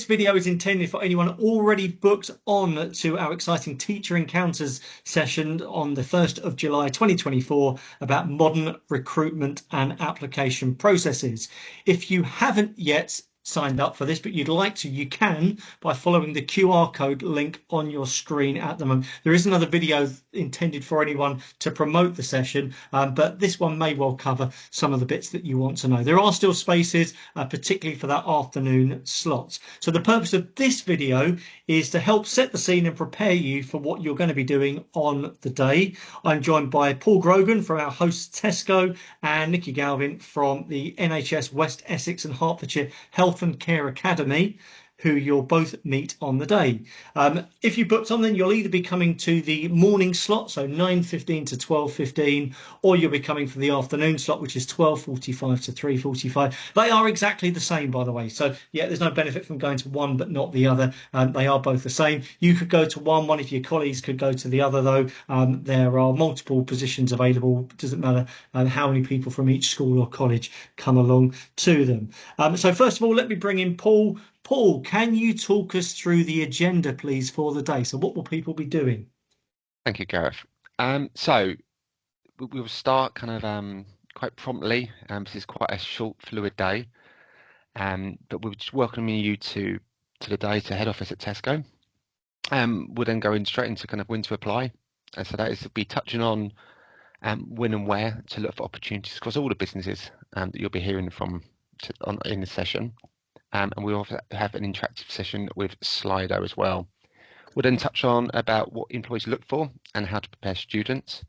this video is intended for anyone already booked on to our exciting Teacher Encounters session on the 1st of July 2024 about modern recruitment and application processes. If you haven't yet signed up for this, but you'd like to, you can by following the QR code link on your screen at the moment. There is another video intended for anyone to promote the session, but this one may well cover some of the bits that you want to know. There are still spaces, particularly for that afternoon slot. So the purpose of this video is to help set the scene and prepare you for what you're going to be doing on the day. I'm joined by Paul Grogan from our host Tesco and Nikki Galvin from the NHS West Essex and Hertfordshire Health and Care Academy, who you'll both meet on the day. If you booked on, then you'll either be coming to the morning slot, so 9:15 to 12:15, or you'll be coming for the afternoon slot, which is 12:45 to 3:45. They are exactly the same, by the way. So yeah, there's no benefit from going to one but not the other. They are both the same. You could go to one of your colleagues could go to the other, though. There are multiple positions available. It doesn't matter how many people from each school or college come along to them. So first of all, let me bring in Paul. Paul, can you talk us through the agenda, please, for the day? So what will people be doing? Thank you, Gareth. So we will start kind of quite promptly. This is quite a short, fluid day, but we're just welcoming you to the day to head office at Tesco. We'll then go straight into kind of when to apply. And so that is to be touching on when and where to look for opportunities across all the businesses that you'll be hearing from in the session. And we also have an interactive session with Slido as well. We'll then touch on about what employees look for and how to prepare students.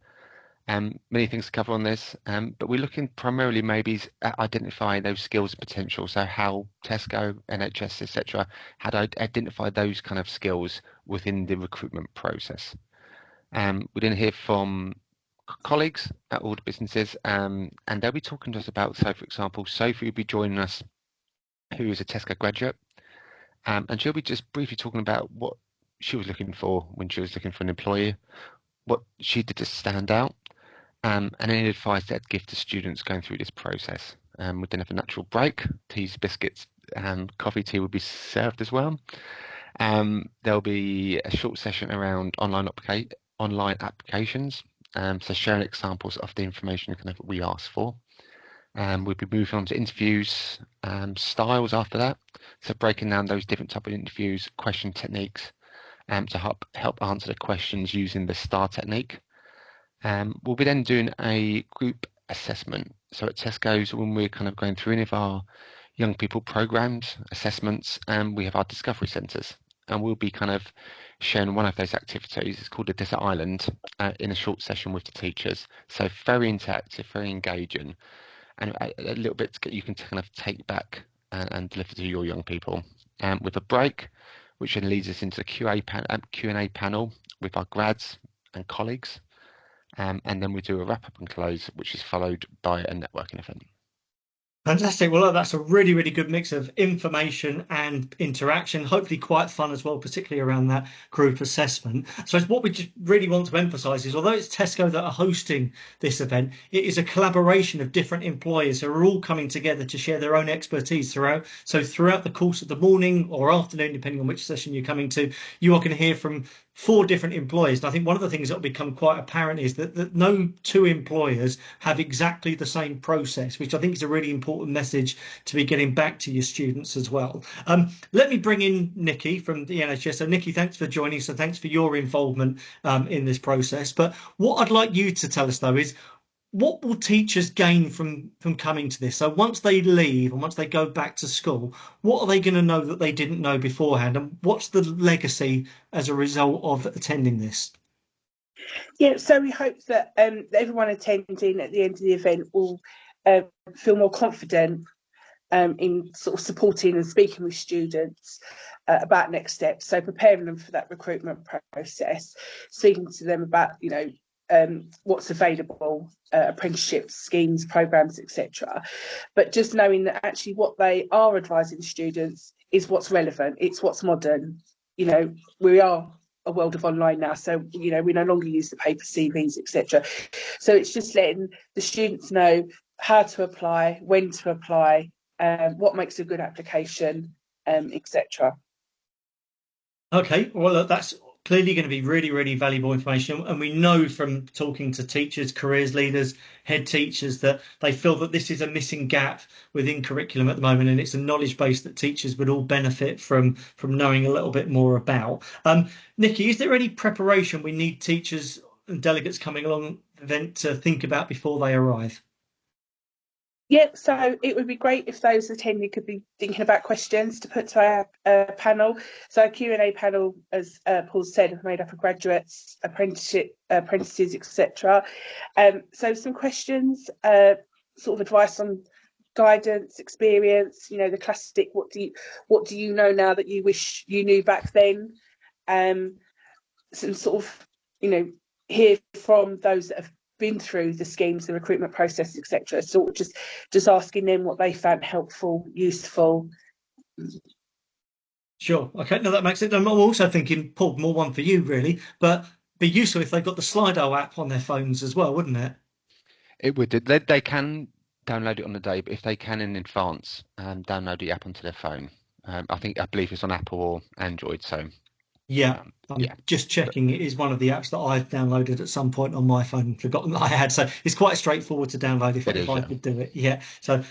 Many things to cover on this, but we're looking primarily maybe at identifying those skills and potential. So how Tesco, NHS, etc., how to identify those kind of skills within the recruitment process. We then hear from colleagues at all the businesses, and they'll be talking to us about, so for example, Sophie will be joining us, who is a Tesco graduate, and she'll be just briefly talking about what she was looking for when she was looking for an employer, what she did to stand out, and any advice that'd give to students going through this process. We then have a natural break. Teas, biscuits, and coffee tea will be served as well. There'll be a short session around online applications, so sharing examples of the information kind of we asked for. We'll be moving on to interviews styles after that, so breaking down those different type of interviews, question techniques, to help answer the questions using the STAR technique. We'll be then doing a group assessment. So at Tesco's, when we're kind of going through any of our young people programs, assessments, and we have our discovery centres, and we'll be kind of sharing one of those activities. It's called the Desert Island, in a short session with the teachers. So very interactive, very engaging, and a little bit you can kind of take back and deliver to your young people. With a break, which then leads us into the Q&A panel with our grads and colleagues. And then we do a wrap-up and close, which is followed by a networking event. Fantastic. Well, that's a really, really good mix of information and interaction, hopefully quite fun as well, particularly around that group assessment. So what we just really want to emphasise is, although it's Tesco that are hosting this event, it is a collaboration of different employers who are all coming together to share their own expertise throughout. So throughout the course of the morning or afternoon, depending on which session you're coming to, you are going to hear from 4 different employers. And I think one of the things that will become quite apparent is that no 2 employers have exactly the same process, which I think is a really important message to be getting back to your students as well. Let me bring in Nikki from the NHS. So Nikki, thanks for joining. So thanks for your involvement in this process. But what I'd like you to tell us, though, is what will teachers gain from coming to this? So once they leave and once they go back to school, what are they going to know that they didn't know beforehand? And what's the legacy as a result of attending this? Yeah, so we hope that everyone attending at the end of the event will feel more confident in sort of supporting and speaking with students about next steps. So preparing them for that recruitment process, speaking to them about, what's available, apprenticeships, schemes, programs, etc. But just knowing that actually what they are advising students is what's relevant, it's what's modern. We are a world of online now, so we no longer use the paper CVs, etc. So it's just letting the students know how to apply, when to apply, what makes a good application, etc. Okay, well, that's clearly going to be really, really valuable information. And we know from talking to teachers, careers leaders, head teachers that they feel that this is a missing gap within curriculum at the moment, and it's a knowledge base that teachers would all benefit from knowing a little bit more about. Nikki, is there any preparation we need teachers and delegates coming along the event to think about before they arrive? Yeah, so it would be great if those attending could be thinking about questions to put to our panel. So our Q&A panel, as Paul said, have made up of graduates, apprentices, etc. So some questions, sort of advice on guidance, experience. You know, the classic, what do you know now that you wish you knew back then? Some sort of, hear from those that have been through the schemes, the recruitment process, etc. So just asking them what they found helpful, useful. Sure. Okay. No, that makes it. I'm also thinking, Paul, more one for you, really, but be useful if they've got the Slido app on their phones as well, wouldn't it? It would. They can download it on the day, but if they can in advance, download the app onto their phone. I believe it's on Apple or Android. So Yeah, I'm yeah, just checking. It is one of the apps that I've downloaded at some point on my phone and forgotten that I had. So it's quite straightforward to download it if is. I Yeah. could do it. Yeah. So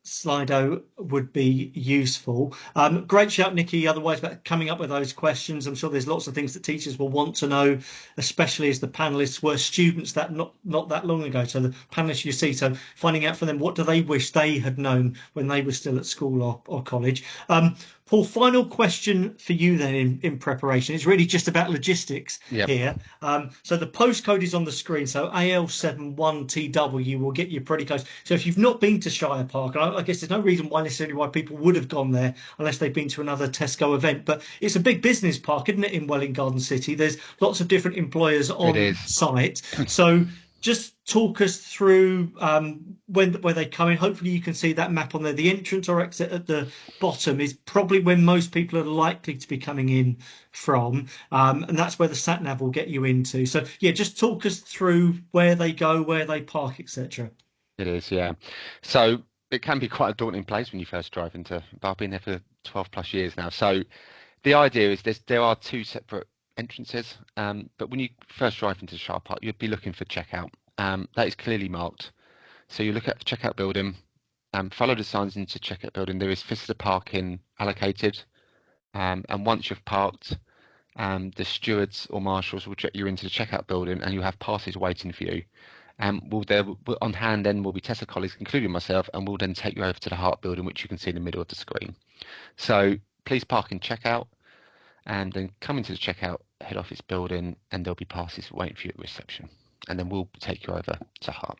Slido would be useful. Great shout, Nikki. Otherwise, about coming up with those questions. I'm sure there's lots of things that teachers will want to know, especially as the panelists were students that not that long ago. So the panelists you see, so finding out from them what do they wish they had known when they were still at school or college. Paul, final question for you then in preparation. It's really just about logistics Yep. here. So the postcode is on the screen. So AL71TW will get you pretty close. So if you've not been to Shire Park, and I guess there's no reason why necessarily why people would have gone there unless they've been to another Tesco event, but it's a big business park, isn't it, in Welwyn Garden City? There's lots of different employers It on is. site. So just talk us through where they come in. Hopefully you can see that map on there. The entrance or exit at the bottom is probably when most people are likely to be coming in from, and that's where the sat nav will get you into. So yeah, just talk us through where they go, where they park, etc. It is. Yeah. So it can be quite a daunting place when you first drive into. But I've been there for 12 plus years now. So the idea is there are two separate entrances. But when you first drive into the Shire Park, you'd be looking for checkout. That is clearly marked. So you look at the checkout building, follow the signs into checkout building. There is visitor parking allocated. And once you've parked, the stewards or marshals will check you into the checkout building, and you have passes waiting for you. On hand then will be Tesco colleagues, including myself, and we'll then take you over to the Heart building, which you can see in the middle of the screen. So please park in checkout, and then come into the checkout head office building, and there'll be passes waiting for you at reception, and then we'll take you over to Heart.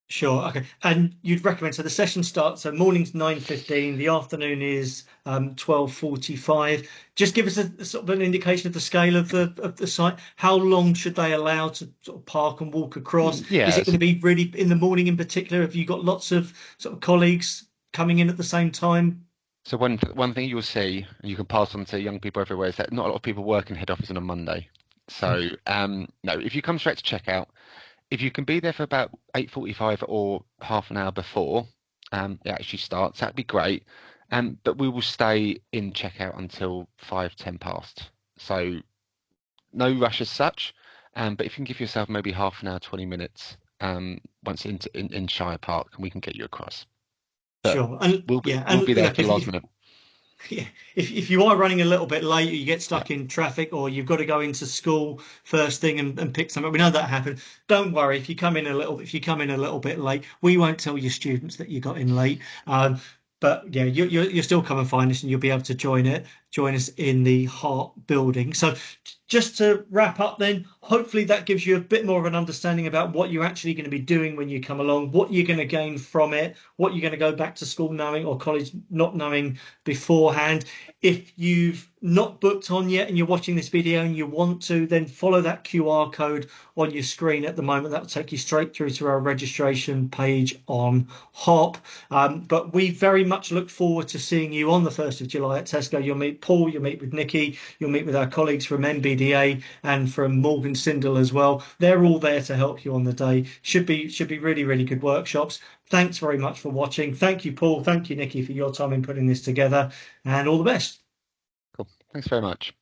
Sure. Okay. And you'd recommend, so the session starts, so morning's 9:15, the afternoon is 12:45. Just give us a sort of an indication of the scale of the site. How long should they allow to sort of park and walk across? Is it Yes. going to be really in the morning in particular? Have you got lots of sort of colleagues coming in at the same time? So one thing you'll see, and you can pass on to young people everywhere, is that not a lot of people work in head office on a Monday. So no, if you come straight to checkout, if you can be there for about 8:45 or half an hour before it actually starts, that'd be great. But we will stay in checkout until 5:10 past. So no rush as such. But if you can give yourself maybe half an hour, 20 minutes once in Shire Park, and we can get you across. But Sure. And yeah, we'll and be there for the last minute. yeah, if you are running a little bit late, or you get stuck in traffic, or you've got to go into school first thing and pick something, we know that happens. Don't worry if you come in a little bit late, we won't tell your students that you got in late. But yeah, you'll still come and find us, and you'll be able to join us in the Heart building. So just to wrap up then, hopefully that gives you a bit more of an understanding about what you're actually going to be doing when you come along, what you're going to gain from it, what you're going to go back to school knowing or college not knowing beforehand. If you've not booked on yet and you're watching this video and you want to, then follow that QR code on your screen at the moment. That will take you straight through to our registration page on Hop. But we very much look forward to seeing you on the 1st of July at Tesco. You'll meet Paul, you'll meet with Nikki, you'll meet with our colleagues from MBDA and from Morgan Sindel as well. They're all there to help you on the day. Should be really, really good workshops. Thanks very much for watching. Thank you, Paul. Thank you, Nikki, for your time in putting this together, and all the best. Cool. Thanks very much.